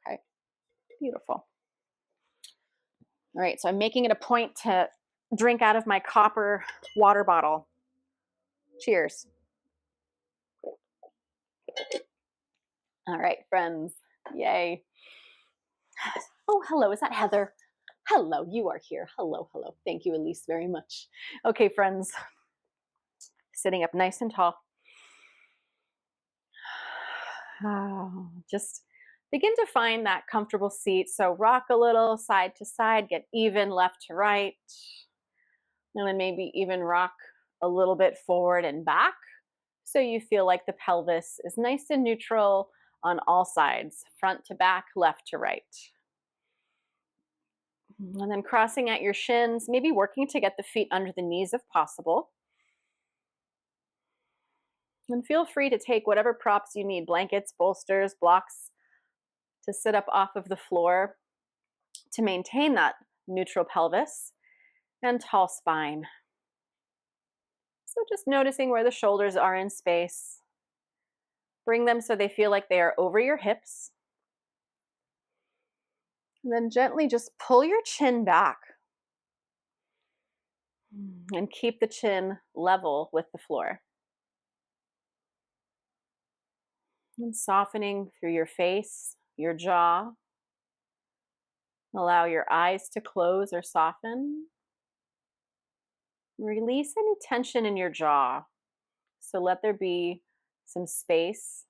Okay, beautiful. All right, so I'm making it a point to drink out of my copper water bottle. Cheers. All right, friends. Yay. Oh, hello. Is that Heather? Hello, you are here. Hello, hello. Thank you, Elise, very much. Okay, friends. Sitting up nice and tall. Just begin to find that comfortable seat. So rock a little side to side, get even left to right. And then maybe even rock a little bit forward and back. So you feel like the pelvis is nice and neutral on all sides, front to back, left to right. And then crossing at your shins, maybe working to get the feet under the knees if possible. And feel free to take whatever props you need, blankets, bolsters, blocks, to sit up off of the floor to maintain that neutral pelvis and tall spine. So just noticing where the shoulders are in space. Bring them so they feel like they are over your hips. And then gently just pull your chin back and keep the chin level with the floor. And softening through your face, your jaw. Allow your eyes to close or soften. Release any tension in your jaw. So let there be some space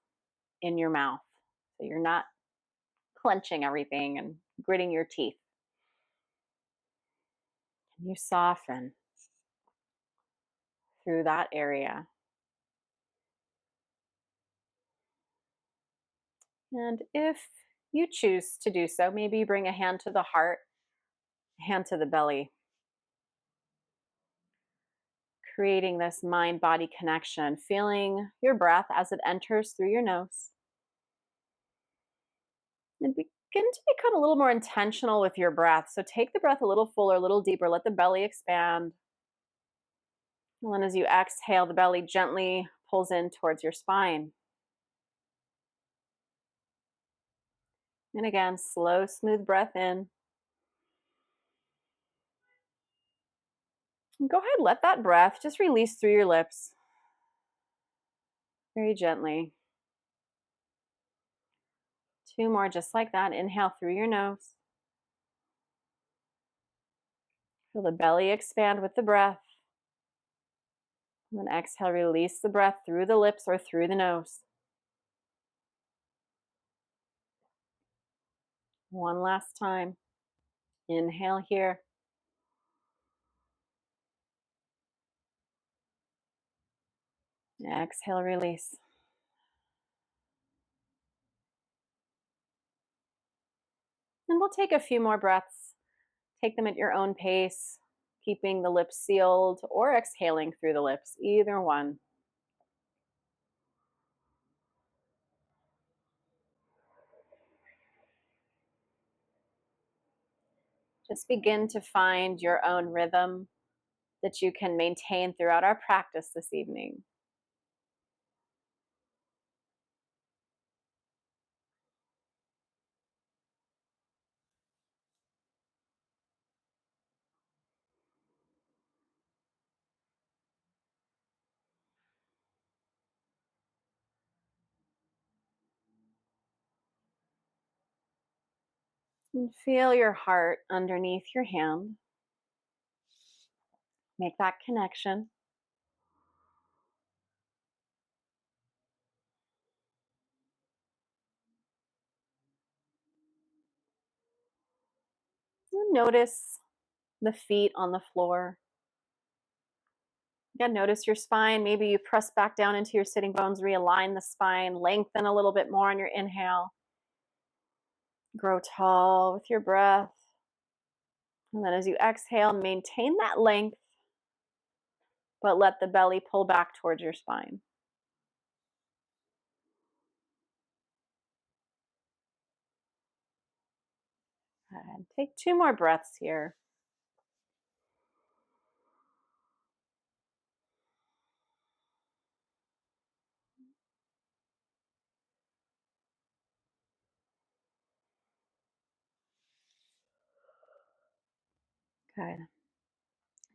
in your mouth. So you're not clenching everything and gritting your teeth. And you soften through that area. And if you choose to do so, maybe bring a hand to the heart, a hand to the belly. Creating this mind-body connection, feeling your breath as it enters through your nose. And begin to become a little more intentional with your breath. So take the breath a little fuller, a little deeper, let the belly expand. And then as you exhale, the belly gently pulls in towards your spine. And again, slow, smooth breath in. And go ahead, let that breath just release through your lips. Very gently. 2 more just like that. Inhale through your nose. Feel the belly expand with the breath. And then exhale, release the breath through the lips or through the nose. One last time. Inhale here. Exhale, release. And we'll take a few more breaths. Take them at your own pace, keeping the lips sealed or exhaling through the lips, either one. Just begin to find your own rhythm that you can maintain throughout our practice this evening. And feel your heart underneath your hand. Make that connection. And notice the feet on the floor. Again, notice your spine. Maybe you press back down into your sitting bones, realign the spine, lengthen a little bit more on your inhale. Grow tall with your breath. And then as you exhale, maintain that length, but let the belly pull back towards your spine. And take 2 more breaths here. Good.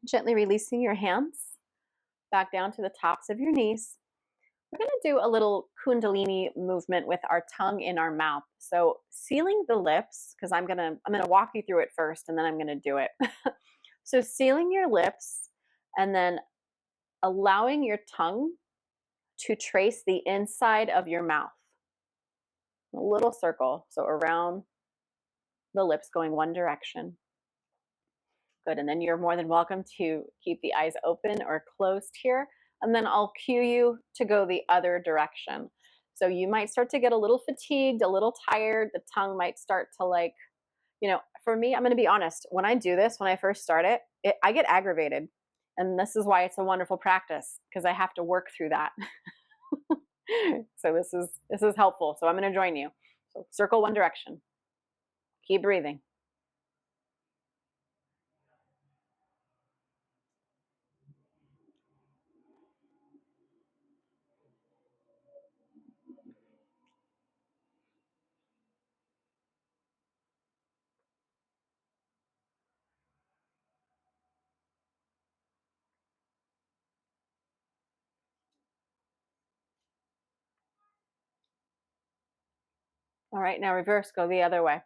Gently releasing your hands back down to the tops of your knees. We're going to do a little Kundalini movement with our tongue in our mouth. So sealing the lips, because I'm gonna walk you through it first, and then I'm gonna do it. So sealing your lips, and then allowing your tongue to trace the inside of your mouth. A little circle, so around the lips going one direction. Good, and then you're more than welcome to keep the eyes open or closed here, and then I'll cue you to go the other direction. So you might start to get a little fatigued, a little tired, the tongue might start to like, for me, I'm gonna be honest, when I do this, when I first start I get aggravated. And this is why it's a wonderful practice, because I have to work through that. So this is helpful. So I'm gonna join you. So circle one direction. Keep breathing. All right, now reverse, go the other way.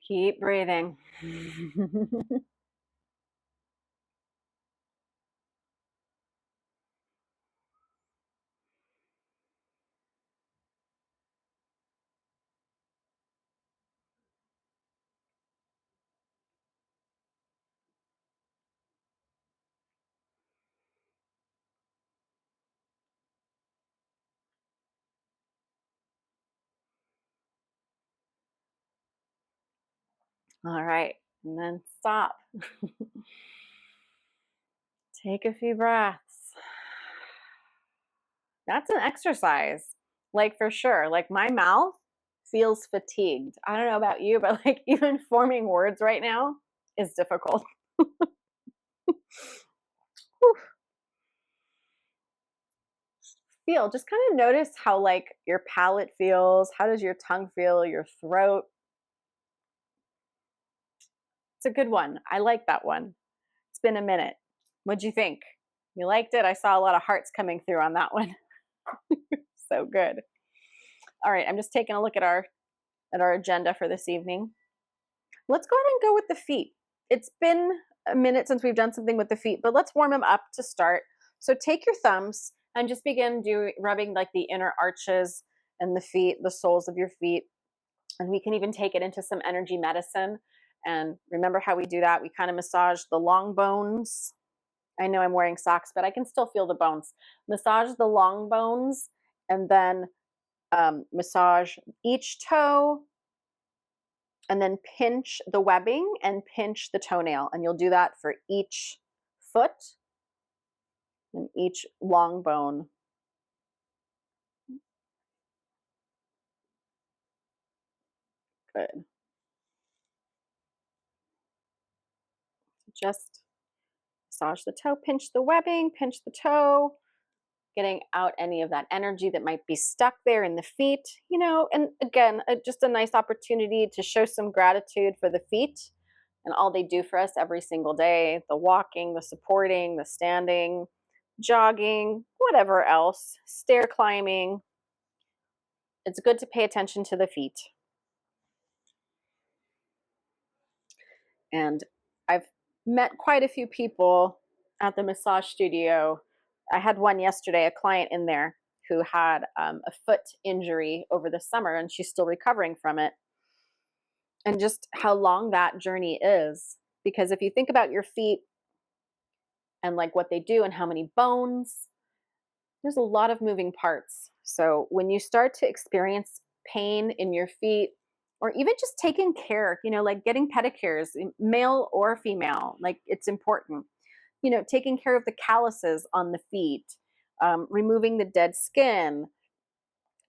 Keep breathing. All right, and then stop. Take a few breaths. That's an exercise, like for sure. Like my mouth feels fatigued. I don't know about you, but like even forming words right now is difficult. Just kind of notice how like your palate feels. How does your tongue feel? Your throat. It's a good one. I like that one. It's been a minute. What'd you think? You liked it? I saw a lot of hearts coming through on that one. So good. All right, I'm just taking a look at our agenda for this evening. Let's go ahead and go with the feet. It's been a minute since we've done something with the feet, but let's warm them up to start. So take your thumbs and just begin rubbing like the inner arches and the feet, the soles of your feet. And we can even take it into some energy medicine. And remember how we do that? We kind of massage the long bones. I know I'm wearing socks, but I can still feel the bones. Massage the long bones, and then massage each toe, and then pinch the webbing and pinch the toenail. And you'll do that for each foot and each long bone. Good. Just massage the toe, pinch the webbing, pinch the toe, getting out any of that energy that might be stuck there in the feet, and again, just a nice opportunity to show some gratitude for the feet and all they do for us every single day, the walking, the supporting, the standing, jogging, whatever else, stair climbing. It's good to pay attention to the feet. And I've met quite a few people at the massage studio. I had one yesterday, a client in there who had a foot injury over the summer, and she's still recovering from it. And just how long that journey is. Because if you think about your feet and like what they do and how many bones, there's a lot of moving parts. So when you start to experience pain in your feet, or even just taking care, like getting pedicures, male or female, like it's important, taking care of the calluses on the feet, removing the dead skin,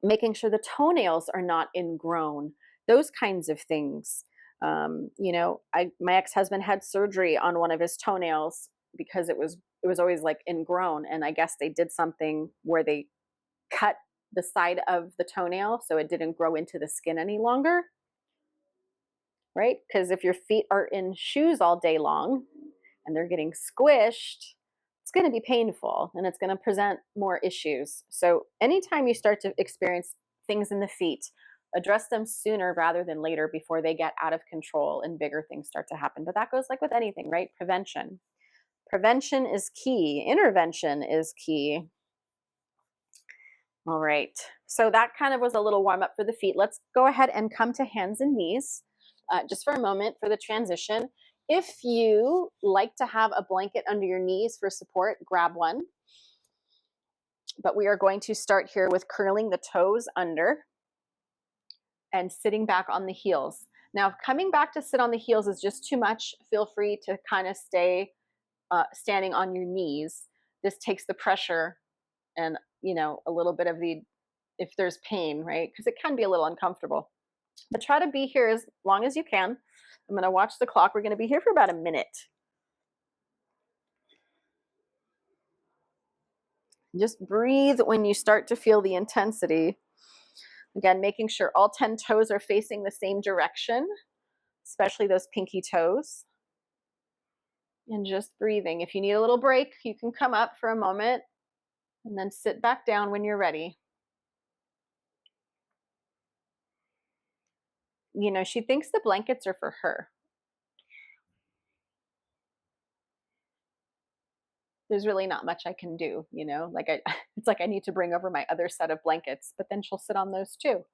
making sure the toenails are not ingrown, those kinds of things. My ex-husband had surgery on one of his toenails because it was always like ingrown, and I guess they did something where they cut the side of the toenail so it didn't grow into the skin any longer, right? Because if your feet are in shoes all day long and they're getting squished, it's going to be painful and it's going to present more issues. So anytime you start to experience things in the feet, address them sooner rather than later before they get out of control and bigger things start to happen. But that goes like with anything, right? Prevention. Prevention is key. Intervention is key. All right. So that kind of was a little warm up for the feet. Let's go ahead and come to hands and knees just for a moment for the transition. If you like to have a blanket under your knees for support, grab one. But we are going to start here with curling the toes under and sitting back on the heels. Now, if coming back to sit on the heels is just too much, feel free to kind of stay standing on your knees. This takes the pressure and, you know, a little bit of the, if there's pain, right? Because it can be a little uncomfortable. But try to be here as long as you can. I'm going to watch the clock. We're going to be here for about a minute. Just breathe when you start to feel the intensity. Again, making sure all 10 toes are facing the same direction, especially those pinky toes. And just breathing. If you need a little break, you can come up for a moment and then sit back down when you're ready. You know, she thinks the blankets are for her. There's really not much I can do, you know, like it's like I need to bring over my other set of blankets, but then she'll sit on those too.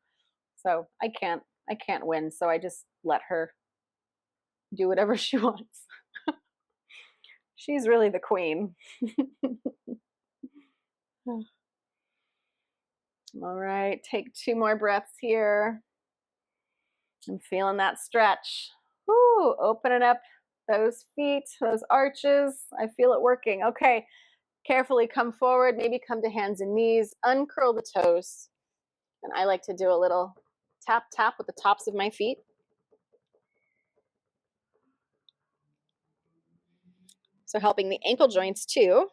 So I can't win. So I just let her do whatever she wants. She's really the queen. All right, take 2 more breaths here. I'm feeling that stretch. Woo, opening up those feet, those arches. I feel it working. Okay, carefully come forward, maybe come to hands and knees, uncurl the toes. And I like to do a little tap, tap with the tops of my feet. So helping the ankle joints too,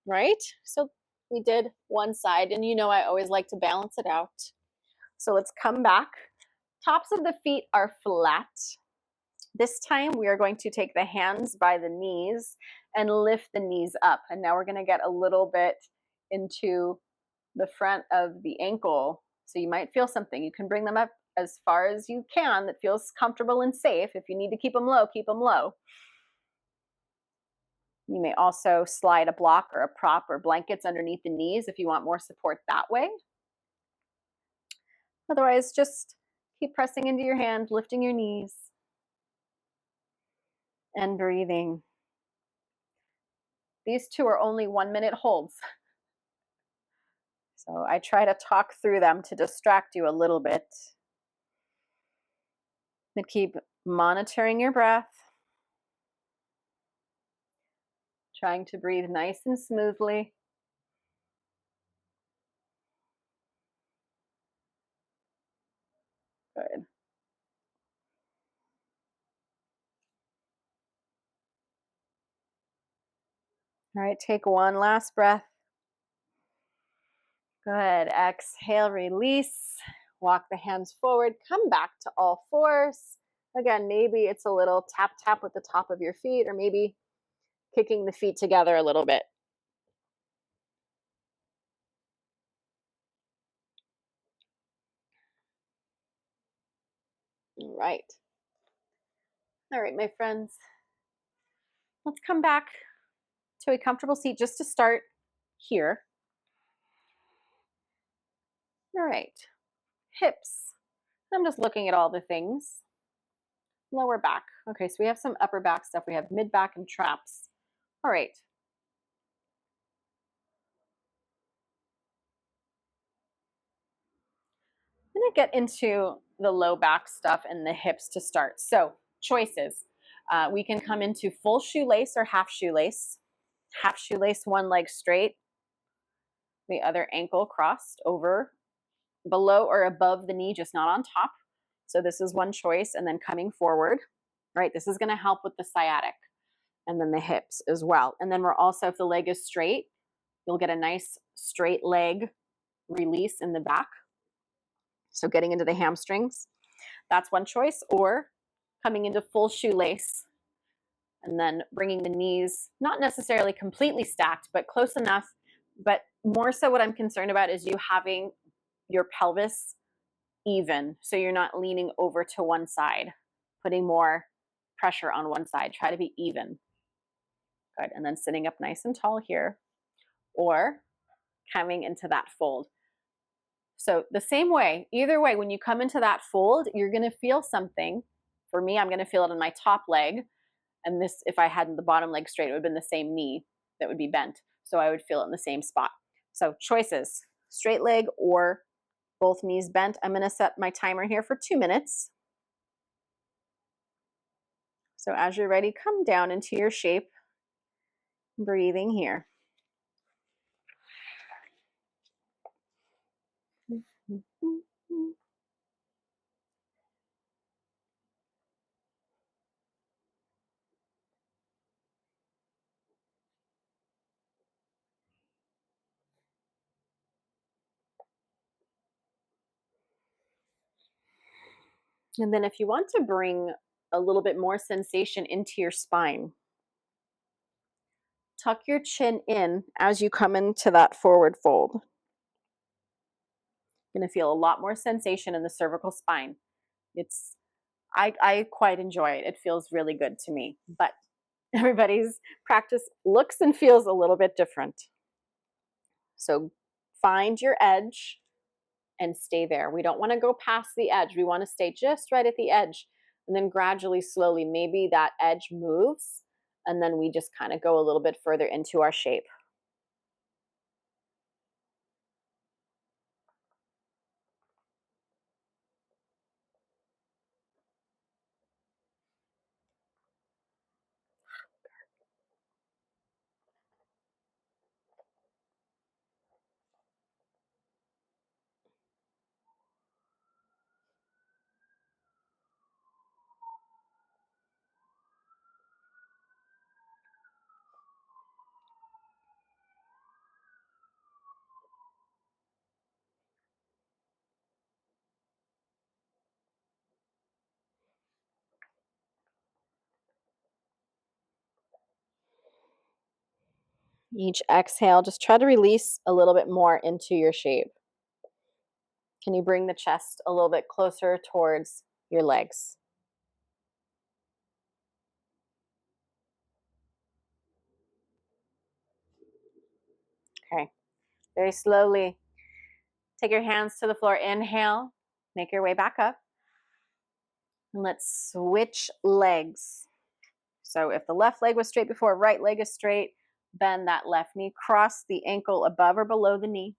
right? So we did one side, and you know I always like to balance it out. So let's come back. Tops of the feet are flat. This time we are going to take the hands by the knees and lift the knees up. And now we're going to get a little bit into the front of the ankle. So you might feel something. You can bring them up as far as you can that feels comfortable and safe. If you need to keep them low, keep them low. You may also slide a block or a prop or blankets underneath the knees if you want more support that way. Otherwise, just keep pressing into your hand, lifting your knees, and breathing. These 2 are only 1-minute holds. So I try to talk through them to distract you a little bit. And keep monitoring your breath. Trying to breathe nice and smoothly. Good. All right, take one last breath. Good. Exhale, release. Walk the hands forward. Come back to all fours. Again, maybe it's a little tap, tap with the top of your feet, or maybe kicking the feet together a little bit. All right. All right, my friends. Let's come back to a comfortable seat just to start here. All right. Hips. I'm just looking at all the things. Lower back. Okay, so we have some upper back stuff. We have mid back and traps. All right. I'm going to get into the low back stuff and the hips to start. So choices. We can come into full shoelace or half shoelace. Half shoelace, one leg straight, the other ankle crossed over, below or above the knee, just not on top. So this is one choice. And then coming forward, right? This is going to help with the sciatic and then the hips as well. And then we're also, if the leg is straight, you'll get a nice straight leg release in the back. So getting into the hamstrings, that's one choice, or coming into full shoelace and then bringing the knees, not necessarily completely stacked, but close enough. But more so what I'm concerned about is you having your pelvis even, so you're not leaning over to one side, putting more pressure on one side. Try to be even. Good. And then sitting up nice and tall here, or coming into that fold. So the same way, either way, when you come into that fold, you're going to feel something. For me, I'm going to feel it on my top leg. And this, if I had the bottom leg straight, it would have been the same knee that would be bent. So I would feel it in the same spot. So choices, straight leg or both knees bent. I'm going to set my timer here for 2 minutes. So as you're ready, come down into your shape, breathing here. And then if you want to bring a little bit more sensation into your spine, tuck your chin in as you come into that forward fold. You're going to feel a lot more sensation in the cervical spine. I quite enjoy it. It feels really good to me, but everybody's practice looks and feels a little bit different. So find your edge and stay there. We don't want to go past the edge. We want to stay just right at the edge, and then gradually, slowly, maybe that edge moves, and then we just kind of go a little bit further into our shape. Each exhale, just try to release a little bit more into your shape. Can you bring the chest a little bit closer towards your legs? Okay, very slowly. Take your hands to the floor. Inhale, make your way back up. And let's switch legs. So if the left leg was straight before, right leg is straight, bend that left knee, cross the ankle above or below the knee.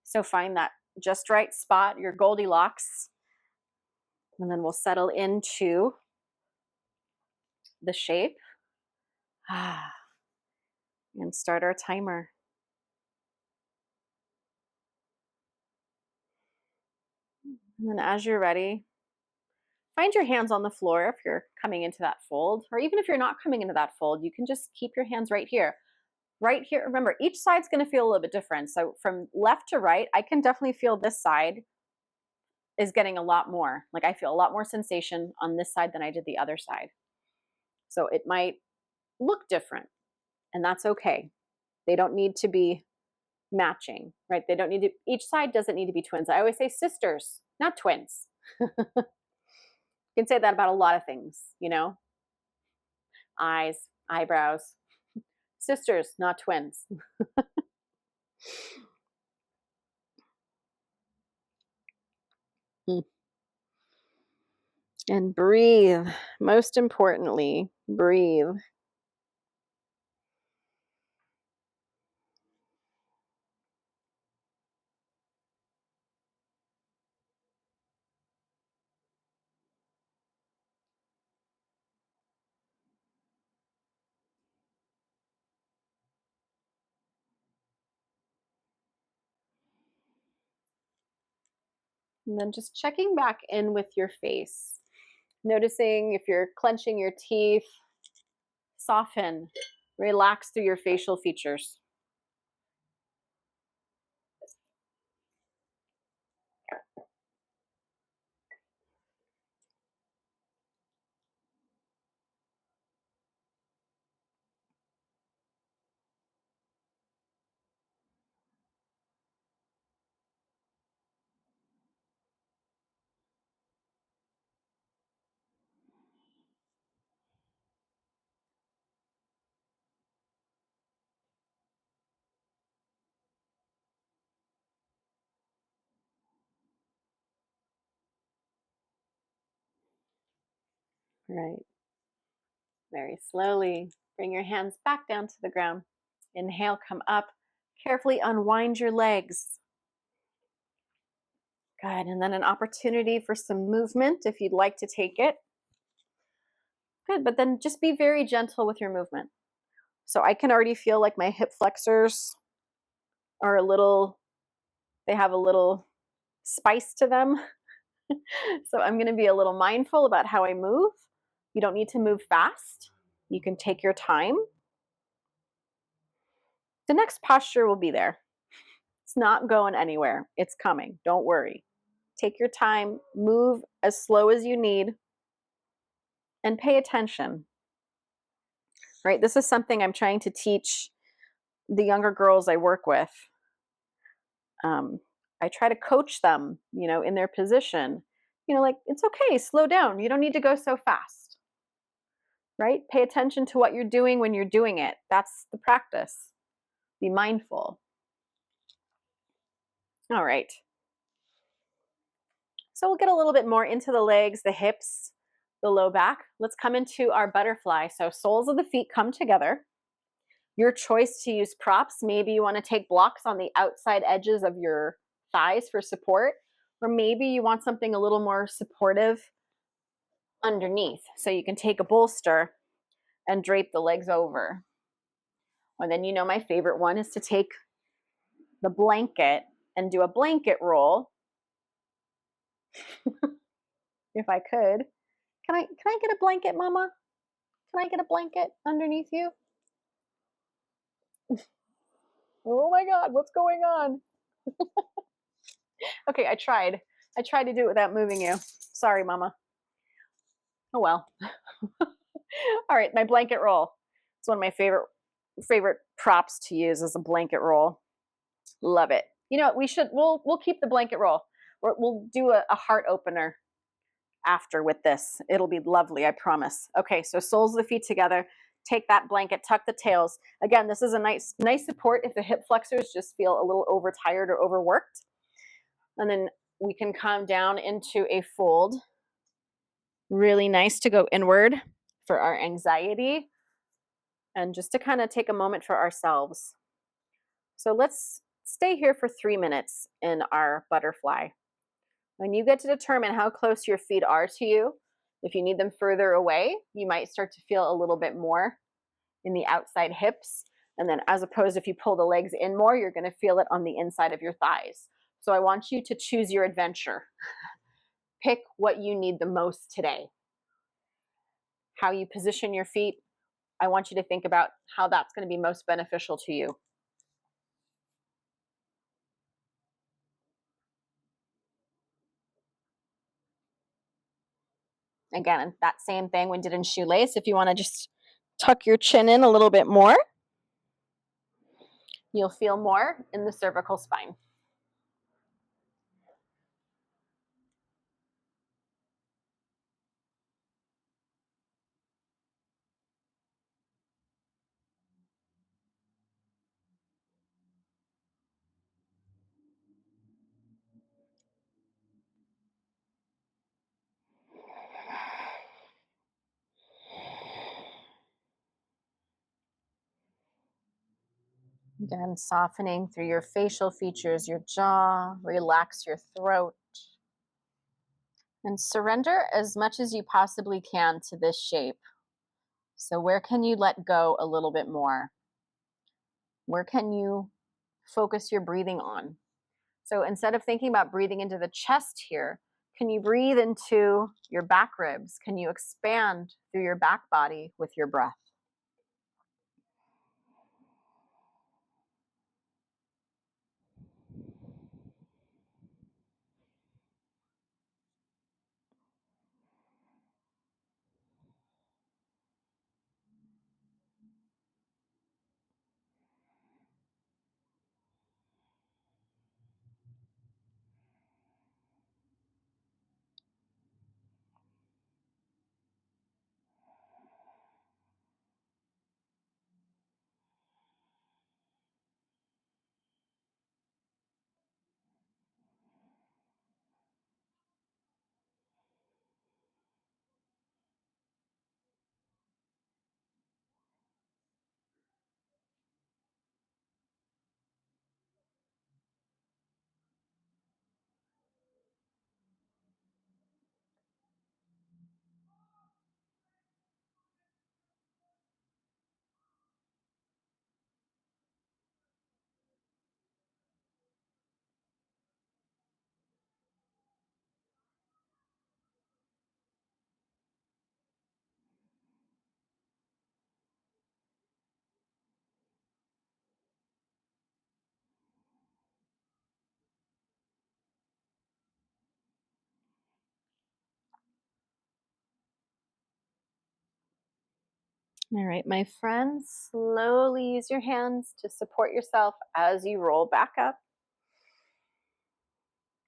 So find that just right spot, your Goldilocks. And then we'll settle into the shape. And start our timer. And then as you're ready, find your hands on the floor if you're coming into that fold, or even if you're not coming into that fold, you can just keep your hands right here. Right here, remember, each side's going to feel a little bit different. So from left to right, I can definitely feel this side is getting a lot more. Like I feel a lot more sensation on this side than I did the other side. So it might look different, and that's okay. They don't need to be matching, right? They don't need to, each side doesn't need to be twins. I always say sisters, not twins. You can say that about a lot of things, you know? Eyes, eyebrows, sisters, not twins. And breathe. Most importantly, breathe. And then just checking back in with your face. Noticing if you're clenching your teeth, soften, relax through your facial features. Right. Very slowly bring your hands back down to the ground. Inhale, come up. Carefully unwind your legs. Good. And then an opportunity for some movement if you'd like to take it. Good. But then just be very gentle with your movement. So I can already feel like my hip flexors are they have a little spice to them. So I'm going to be a little mindful about how I move. You don't need to move fast. You can take your time. The next posture will be there. It's not going anywhere. It's coming. Don't worry. Take your time, move as slow as you need, and pay attention. Right? This is something I'm trying to teach the younger girls I work with. I try to coach them, in their position. Like, it's okay, slow down. You don't need to go so fast. Right? Pay attention to what you're doing when you're doing it. That's the practice. Be mindful. All right. So we'll get a little bit more into the legs, the hips, the low back. Let's come into our butterfly. So soles of the feet come together. Your choice to use props. Maybe you want to take blocks on the outside edges of your thighs for support, or maybe you want something a little more supportive underneath. So you can take a bolster and drape the legs over. Or then my favorite one is to take the blanket and do a blanket roll. If I could. Can I get a blanket, Mama? Can I get a blanket underneath you? Oh my God, what's going on? Okay, I tried. I tried to do it without moving you. Sorry, Mama. Oh well. All right, my blanket roll. It's one of my favorite props to use as a blanket roll. Love it. We'll keep the blanket roll. We'll do a heart opener after with this. It'll be lovely, I promise. Okay, so soles of the feet together. Take that blanket, tuck the tails. Again, this is a nice support if the hip flexors just feel a little overtired or overworked. And then we can come down into a fold. Really nice to go inward for our anxiety and just to kind of take a moment for ourselves. So let's stay here for 3 minutes in our butterfly. When you get to determine how close your feet are to you, if you need them further away, you might start to feel a little bit more in the outside hips. And then as opposed, if you pull the legs in more, you're going to feel it on the inside of your thighs. So I want you to choose your adventure. Pick what you need the most today. How you position your feet, I want you to think about how that's going to be most beneficial to you. Again, that same thing we did in shoelace. If you want to just tuck your chin in a little bit more, you'll feel more in the cervical spine. Again, softening through your facial features, your jaw, relax your throat. And surrender as much as you possibly can to this shape. So where can you let go a little bit more? Where can you focus your breathing on? So instead of thinking about breathing into the chest here, can you breathe into your back ribs? Can you expand through your back body with your breath? All right, my friends, slowly use your hands to support yourself as you roll back up.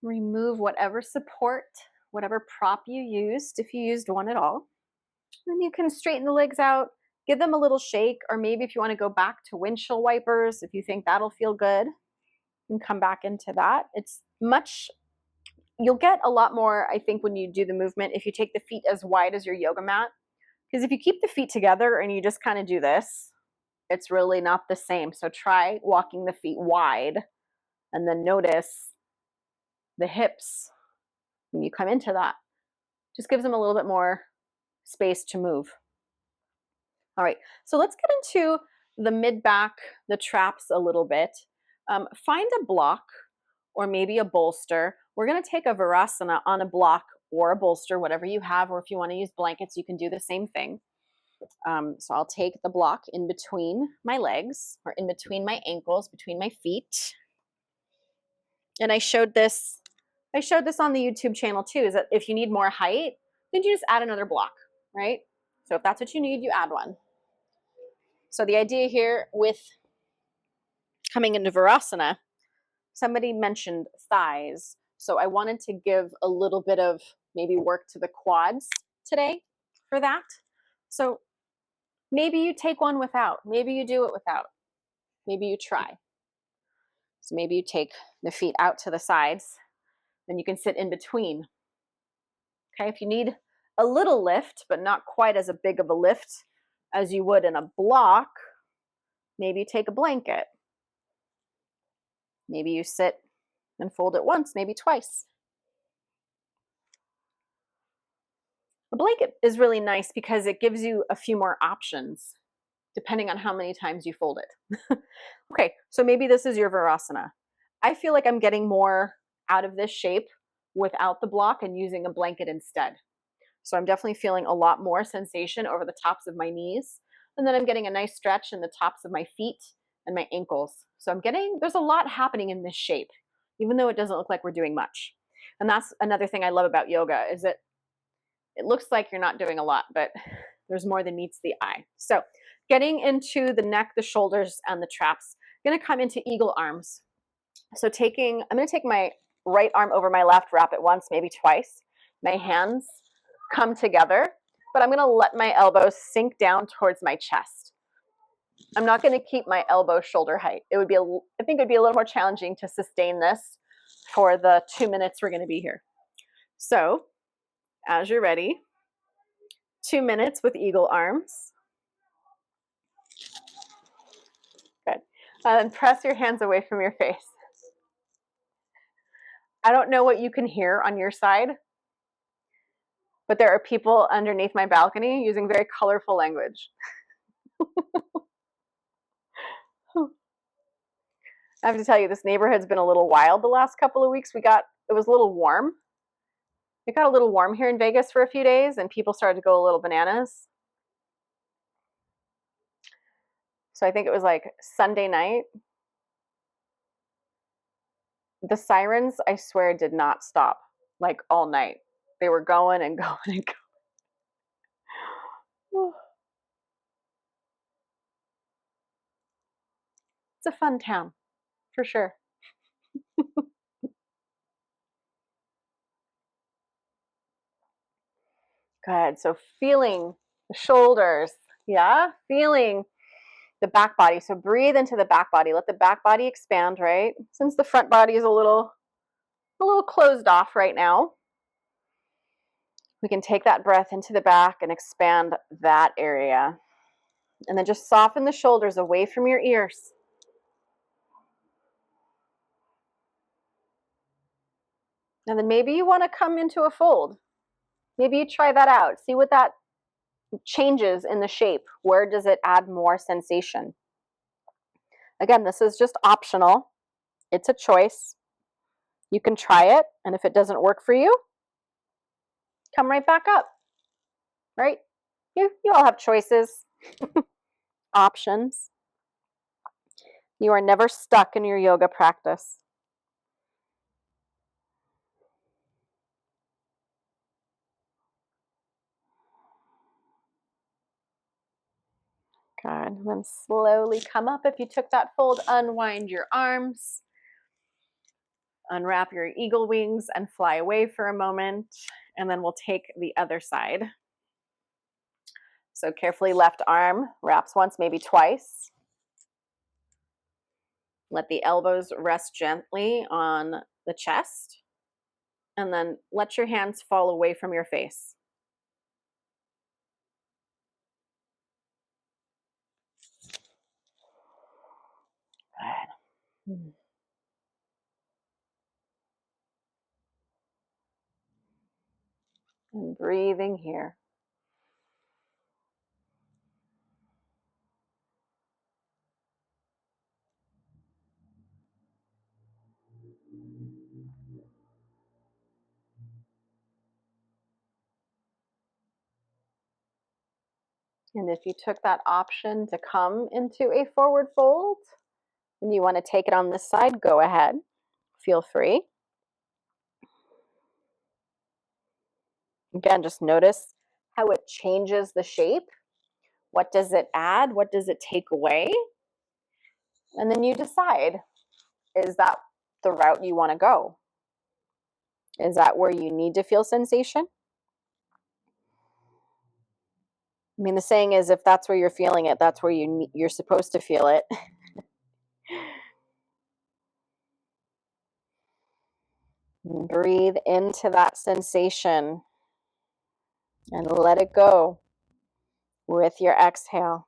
Remove whatever support, whatever prop you used, if you used one at all. Then you can straighten the legs out, give them a little shake, or maybe if you want to go back to windshield wipers, if you think that'll feel good, you can come back into that. You'll get a lot more, I think, when you do the movement if you take the feet as wide as your yoga mat. Because if you keep the feet together and you just kind of do this, it's really not the same. So try walking the feet wide and then notice the hips when you come into that. Just gives them a little bit more space to move. All right, so let's get into the mid-back, the traps a little bit. Find a block or maybe a bolster. We're gonna take a Virasana on a block or a bolster, whatever you have, or if you wanna use blankets, you can do the same thing. So I'll take the block in between my legs or in between my ankles, between my feet. And I showed this on the YouTube channel too, is that if you need more height, then you just add another block, right? So if that's what you need, you add one. So the idea here with coming into Virasana, somebody mentioned thighs. So I wanted to give a little bit of maybe work to the quads today for that. So maybe you take one without, maybe you do it without, maybe you try. So maybe you take the feet out to the sides, then you can sit in between. Okay, if you need a little lift, but not quite as big of a lift as you would in a block, maybe you take a blanket. Maybe you sit and fold it once, maybe twice. A blanket is really nice because it gives you a few more options depending on how many times you fold it. Okay, so maybe this is your Virasana. I feel like I'm getting more out of this shape without the block and using a blanket instead. So I'm definitely feeling a lot more sensation over the tops of my knees. And then I'm getting a nice stretch in the tops of my feet and my ankles. So there's a lot happening in this shape, even though it doesn't look like we're doing much. And that's another thing I love about yoga is that it looks like you're not doing a lot, but there's more than meets the eye. So getting into the neck, the shoulders, and the traps. I'm gonna come into eagle arms. So I'm gonna take my right arm over my left, wrap it once, maybe twice. My hands come together, but I'm gonna let my elbows sink down towards my chest. I'm not gonna keep my elbow shoulder height. I think it'd be a little more challenging to sustain this for the 2 minutes we're gonna be here. So as you're ready, 2 minutes with eagle arms. Good. And press your hands away from your face. I don't know what you can hear on your side, but there are people underneath my balcony using very colorful language. I have to tell you, this neighborhood's been a little wild the last couple of weeks. It was a little warm. It got a little warm here in Vegas for a few days, and people started to go a little bananas. So I think it was like Sunday night. The sirens, I swear, did not stop, like all night. They were going and going and going. It's a fun town, for sure. Good. So feeling the shoulders, yeah, feeling the back body. So breathe into the back body. Let the back body expand, right? Since the front body is a little closed off right now, we can take that breath into the back and expand that area. And then just soften the shoulders away from your ears. And then maybe you want to come into a fold. Maybe you try that out. See what that changes in the shape. Where does it add more sensation? Again, this is just optional. It's a choice. You can try it, and if it doesn't work for you, come right back up, right? You all have choices, options. You are never stuck in your yoga practice. Good. And then slowly come up. If you took that fold, unwind your arms. Unwrap your eagle wings and fly away for a moment. And then we'll take the other side. So carefully, left arm wraps once, maybe twice. Let the elbows rest gently on the chest. And then let your hands fall away from your face. Good. And breathing here. And if you took that option to come into a forward fold and you want to take it on this side, go ahead. Feel free. Again, just notice how it changes the shape. What does it add? What does it take away? And then you decide, is that the route you want to go? Is that where you need to feel sensation? I mean, the saying is, if that's where you're feeling it, that's where you're supposed to feel it. Breathe into that sensation and let it go with your exhale.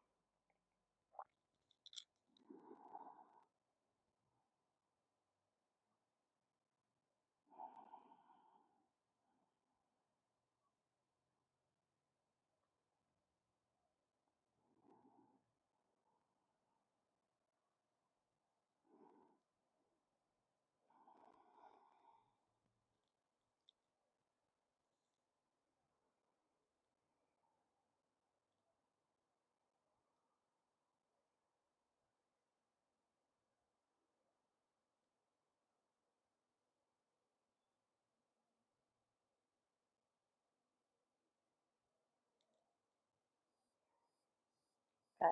Good.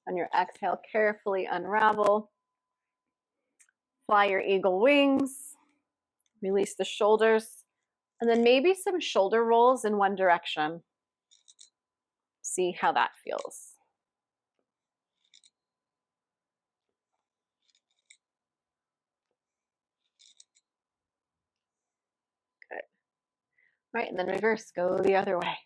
On your exhale, carefully unravel. Fly your eagle wings. Release the shoulders. And then maybe some shoulder rolls in one direction. See how that feels. Good. Right, and then reverse, go the other way.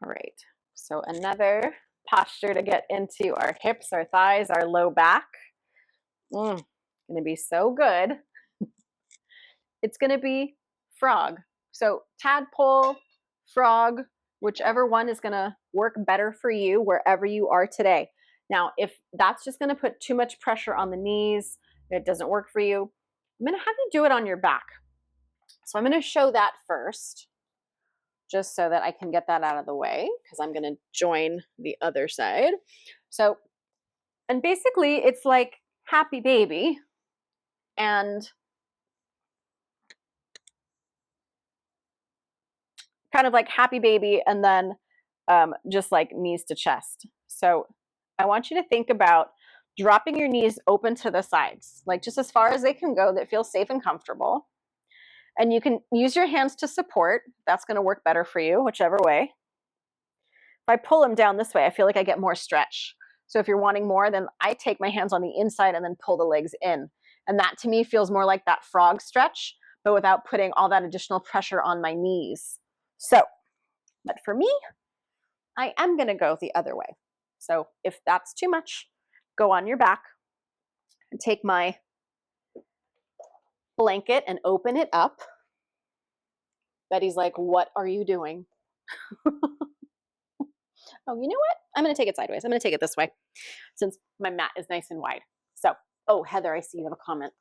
All right, so another posture to get into our hips, our thighs, our low back. Gonna be so good. It's gonna be frog. So tadpole, frog, whichever one is gonna work better for you wherever you are today. Now, if that's just gonna put too much pressure on the knees, it doesn't work for you, I'm gonna have you do it on your back. So I'm gonna show that first, just so that I can get that out of the way, because I'm gonna join the other side. So, and basically it's like happy baby, and kind of like happy baby, and then just like knees to chest. So I want you to think about dropping your knees open to the sides, like just as far as they can go, that feels safe and comfortable. And you can use your hands to support. That's going to work better for you, whichever way. If I pull them down this way, I feel like I get more stretch. So if you're wanting more, then I take my hands on the inside and then pull the legs in. And that to me feels more like that frog stretch, but without putting all that additional pressure on my knees. So, but for me, I am going to go the other way. So if that's too much, go on your back and take my blanket and open it up. Betty's like, what are you doing? Oh, you know what? I'm going to take it sideways. I'm going to take it this way since my mat is nice and wide. So, oh, Heather, I see you have a comment.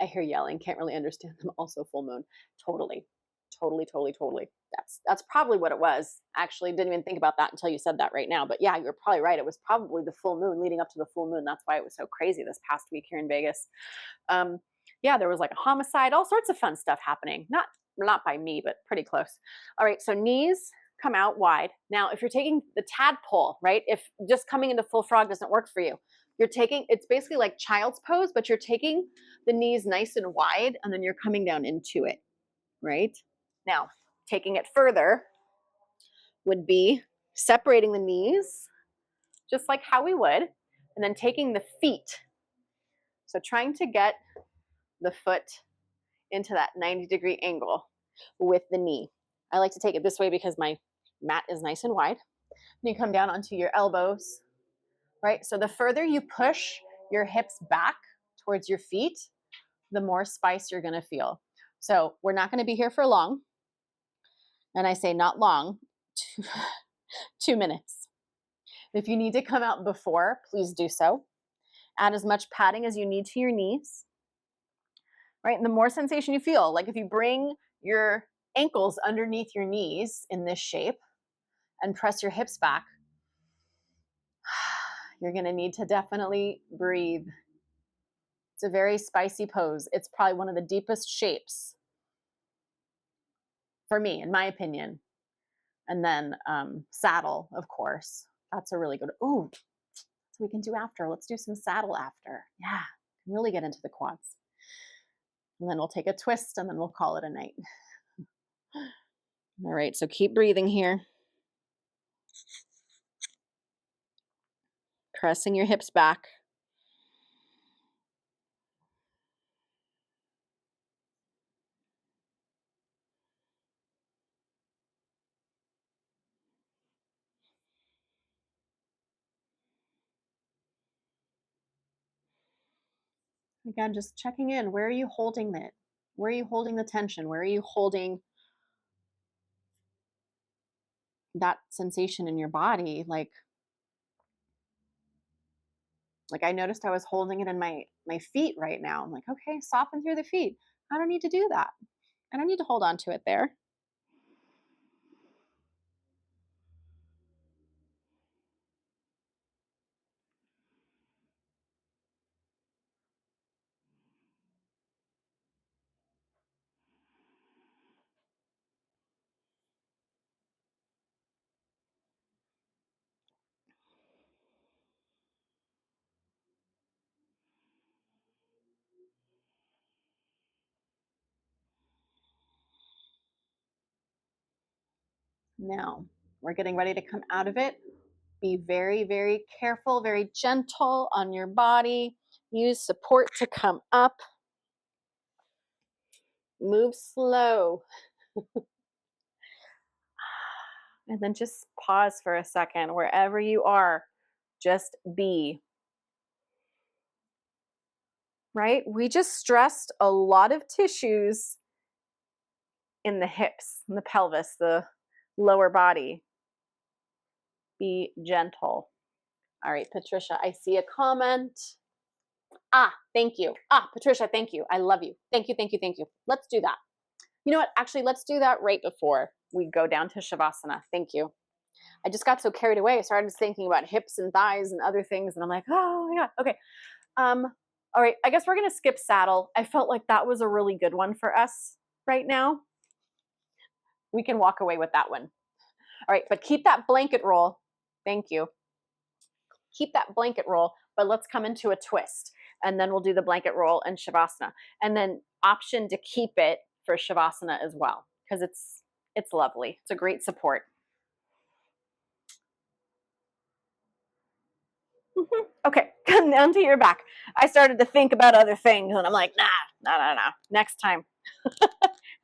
I hear yelling. Can't really understand them. Also full moon. Totally. That's probably what it was. Actually, didn't even think about that until you said that right now. But yeah, you're probably right. It was probably the full moon leading up to the full moon. That's why it was so crazy this past week here in Vegas. Yeah, there was like a homicide, all sorts of fun stuff happening. Not by me, but pretty close. All right, so knees come out wide. Now, if you're taking the tadpole, right? If just coming into full frog doesn't work for you, you're taking, it's basically like child's pose, but you're taking the knees nice and wide and then you're coming down into it, right? Now, taking it further would be separating the knees, just like how we would, and then taking the feet. So trying to get the foot into that 90-degree angle with the knee. I like to take it this way because my mat is nice and wide. You come down onto your elbows, right? So the further you push your hips back towards your feet, the more spice you're going to feel. So we're not going to be here for long. And I say not long, 2 minutes. If you need to come out before, please do so. Add as much padding as you need to your knees, right? And the more sensation you feel, like if you bring your ankles underneath your knees in this shape and press your hips back, you're going to need to definitely breathe. It's a very spicy pose. It's probably one of the deepest shapes for me, in my opinion. And then saddle, of course. That's a really good, ooh, so we can do after. Let's do some saddle after. Yeah, really get into the quads. And then we'll take a twist and then we'll call it a night. All right, so keep breathing here. Pressing your hips back. Again, just checking in. Where are you holding it? Where are you holding the tension? Where are you holding that sensation in your body? Like I noticed I was holding it in my feet right now. I'm like, okay, soften through the feet. I don't need to do that. I don't need to hold on to it there. Now, we're getting ready to come out of it. Be very, very careful, very gentle on your body. Use support to come up. Move slow. And then just pause for a second. Wherever you are, just be. Right? We just stressed a lot of tissues in the hips, in the pelvis, the lower body. Be gentle. All right, Patricia, I see a comment. Thank you. Patricia, thank you. I love you. Thank you, thank you, thank you. Let's do that. You know what? Actually, let's do that right before we go down to Shavasana. Thank you. I just got so carried away. I started thinking about hips and thighs and other things, and I'm like, oh my God. Okay. All right. I guess we're going to skip saddle. I felt like that was a really good one for us right now. We can walk away with that one. All right. But keep that blanket roll. Thank you. Keep that blanket roll, but let's come into a twist. And then we'll do the blanket roll and Shavasana. And then option to keep it for Shavasana as well, because it's lovely. It's a great support. Okay, come down to your back. I started to think about other things and I'm like, nah, next time.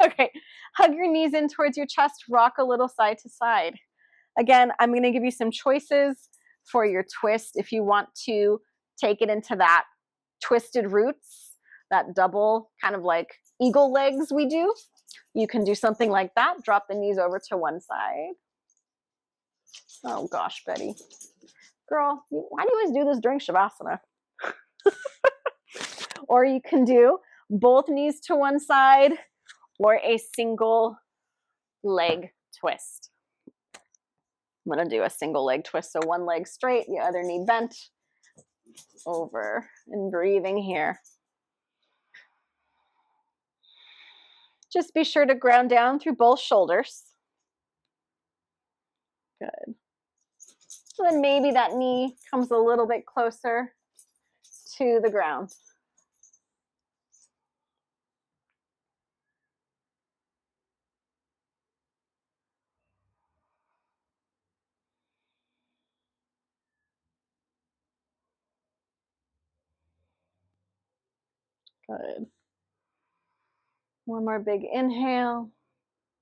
Okay, hug your knees in towards your chest, rock a little side to side. Again, I'm gonna give you some choices for your twist. If you want to take it into that twisted roots, that double kind of like eagle legs we do, you can do something like that. Drop the knees over to one side. Oh gosh, Betty. Girl, why do you always do this during Shavasana? Or you can do both knees to one side or a single leg twist. I'm going to do a single leg twist. So one leg straight, the other knee bent over and breathing here. Just be sure to ground down through both shoulders. Good. So then maybe that knee comes a little bit closer to the ground. Good. One more big inhale.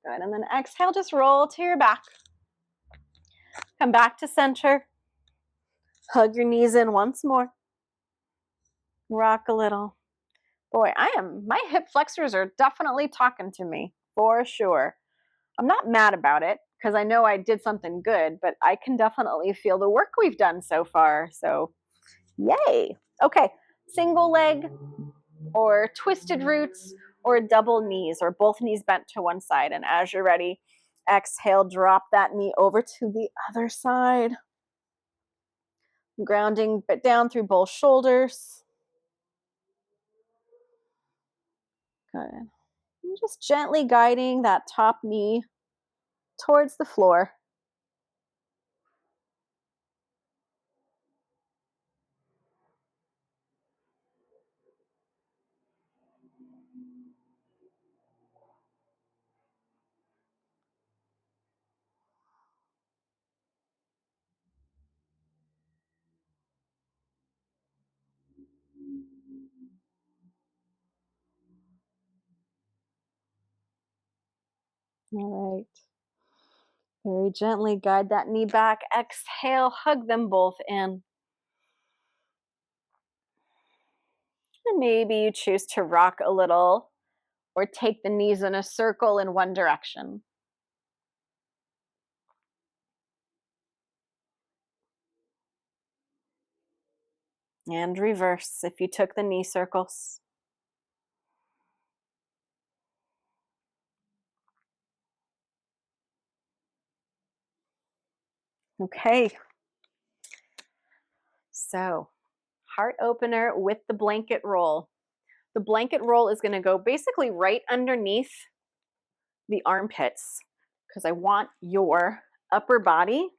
Good. And then exhale, just roll to your back. Come back to center. Hug your knees in once more. Rock a little. Boy, my hip flexors are definitely talking to me, for sure. I'm not mad about it because I know I did something good, but I can definitely feel the work we've done so far. So, yay. Okay, single leg or twisted roots or double knees or both knees bent to one side. And as you're ready, exhale, drop that knee over to the other side. Grounding but down through both shoulders. Good. And just gently guiding that top knee towards the floor. All right. Very gently guide that knee back. Exhale, hug them both in. And maybe you choose to rock a little or take the knees in a circle in one direction. And reverse if you took the knee circles. Okay. So, heart opener with the blanket roll. The blanket roll is going to go basically right underneath the armpits because I want your upper body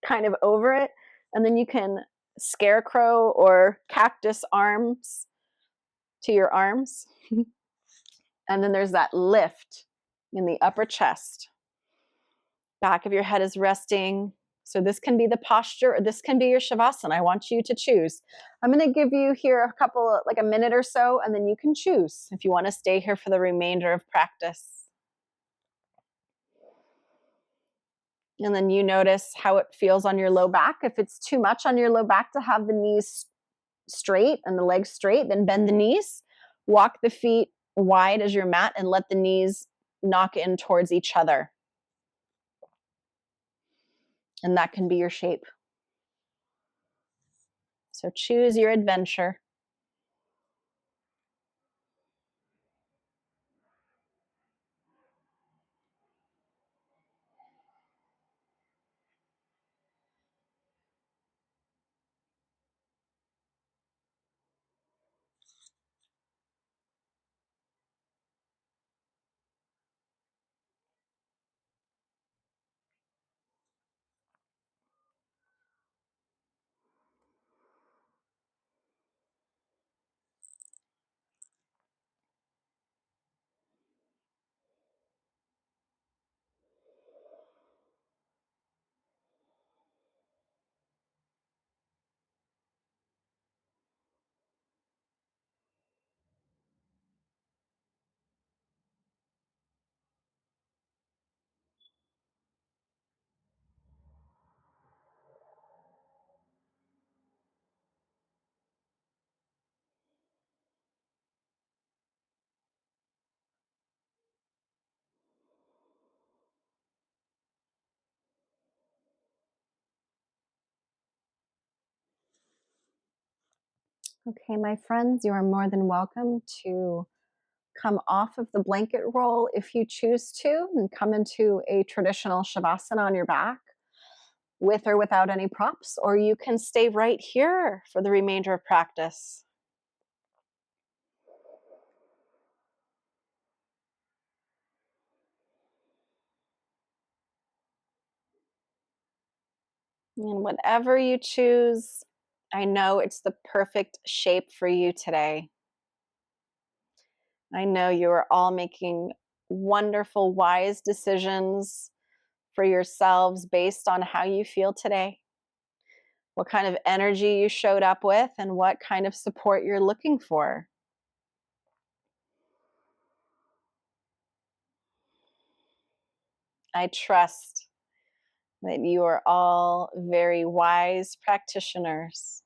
kind of over it. And then you can scarecrow or cactus arms to your arms. And then there's that lift in the upper chest. Back of your head is resting. So this can be the posture, or this can be your Shavasana. I want you to choose. I'm going to give you here a couple, like a minute or so, and then you can choose if you want to stay here for the remainder of practice. And then you notice how it feels on your low back. If it's too much on your low back to have the knees straight and the legs straight, then bend the knees. Walk the feet wide as your mat and let the knees knock in towards each other. And that can be your shape. So choose your adventure. Okay, my friends, you are more than welcome to come off of the blanket roll if you choose to and come into a traditional Shavasana on your back with or without any props, or you can stay right here for the remainder of practice. And whatever you choose, I know it's the perfect shape for you today. I know you are all making wonderful, wise decisions for yourselves based on how you feel today, what kind of energy you showed up with, and what kind of support you're looking for. I trust that you are all very wise practitioners.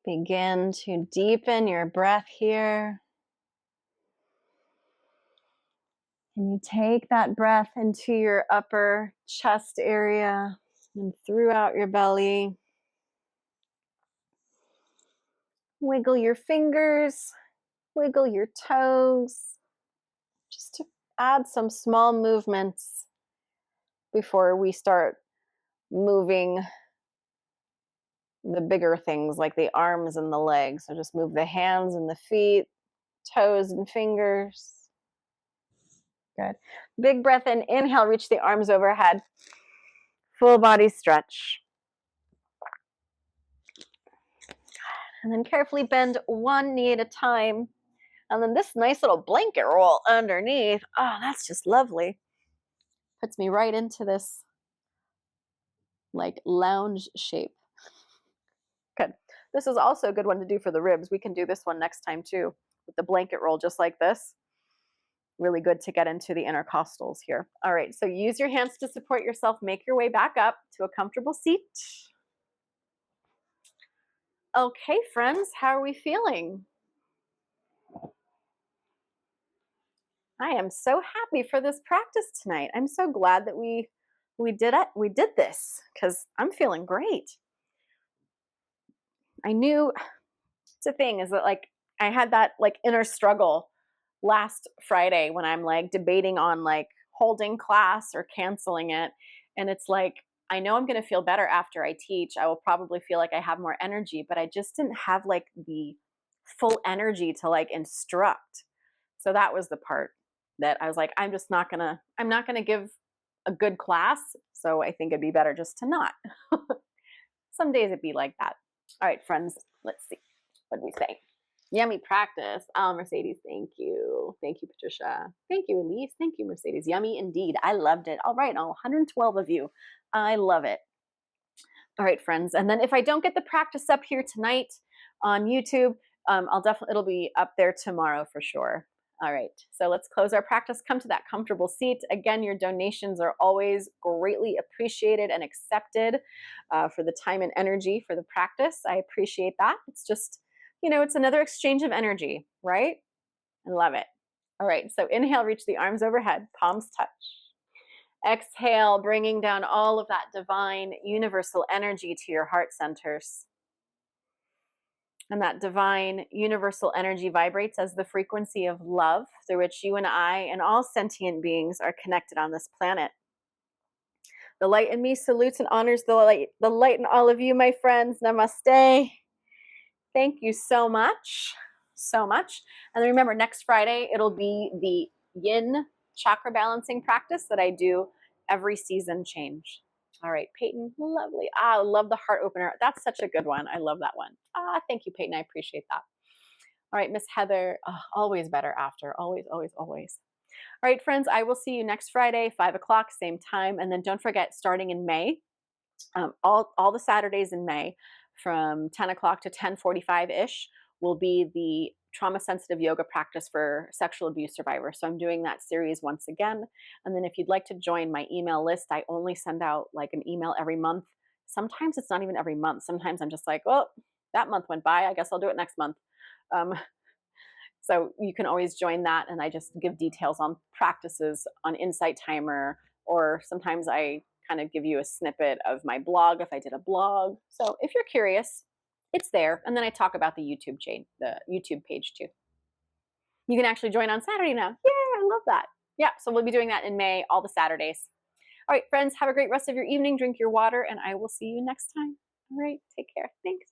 Begin to deepen your breath here. And you take that breath into your upper chest area and throughout your belly. Wiggle your fingers, wiggle your toes, just to add some small movements before we start moving the bigger things like the arms and the legs. So just move the hands and the feet, toes and fingers. Good. Big breath in. Inhale, reach the arms overhead. Full body stretch. And then carefully bend one knee at a time. And then this nice little blanket roll underneath. Oh, that's just lovely. Puts me right into this like lounge shape. Good. This is also a good one to do for the ribs. We can do this one next time too, with the blanket roll just like this. Really good to get into the intercostals here. All right, so use your hands to support yourself. Make your way back up to a comfortable seat. Okay, friends, how are we feeling? I am so happy for this practice tonight. I'm so glad that we did it. We did this because I'm feeling great. I knew it's a thing is that like I had that like inner struggle last Friday when I'm like debating on like holding class or canceling it. And it's like, I know I'm going to feel better after I teach. I will probably feel like I have more energy, but I just didn't have like the full energy to like instruct. So that was the part that I was like, I'm not going to give a good class. So I think it'd be better just to not. Some days it'd be like that. All right, friends, let's see. What did we say? Yummy practice. Oh, Mercedes, thank you. Thank you, Patricia. Thank you, Elise. Thank you, Mercedes. Yummy indeed. I loved it. All right, all 112 of you. I love it. All right, friends. And then if I don't get the practice up here tonight on YouTube, it'll be up there tomorrow for sure. All right, so let's close our practice. Come to that comfortable seat. Again, your donations are always greatly appreciated and accepted for the time and energy for the practice. I appreciate that. It's just, it's another exchange of energy, right? I love it. All right, so inhale, reach the arms overhead, palms touch. Exhale, bringing down all of that divine universal energy to your heart centers. And that divine universal energy vibrates as the frequency of love through which you and I and all sentient beings are connected on this planet. The light in me salutes and honors the light in all of you, my friends. Namaste. Thank you so much. So much. And remember, next Friday, it'll be the yin chakra balancing practice that I do every season change. All right, Peyton, lovely. I love the heart opener. That's such a good one. I love that one. Thank you, Peyton. I appreciate that. All right, Miss Heather, always better after. Always, always, always. All right, friends, I will see you next Friday, 5 o'clock, same time. And then don't forget, starting in May, all the Saturdays in May from 10 o'clock to 10:45-ish will be the trauma-sensitive yoga practice for sexual abuse survivors. So I'm doing that series once again. And then if you'd like to join my email list, I only send out like an email every month. Sometimes it's not even every month. Sometimes I'm just like, oh, that month went by. I guess I'll do it next month. So you can always join that, and I just give details on practices on Insight Timer, or sometimes I kind of give you a snippet of my blog if I did a blog. So if you're curious, it's there. And then I talk about the YouTube page too. You can actually join on Saturday now. Yeah, I love that. Yeah, so we'll be doing that in May, all the Saturdays. All right, friends, have a great rest of your evening. Drink your water, and I will see you next time. All right, take care. Thanks.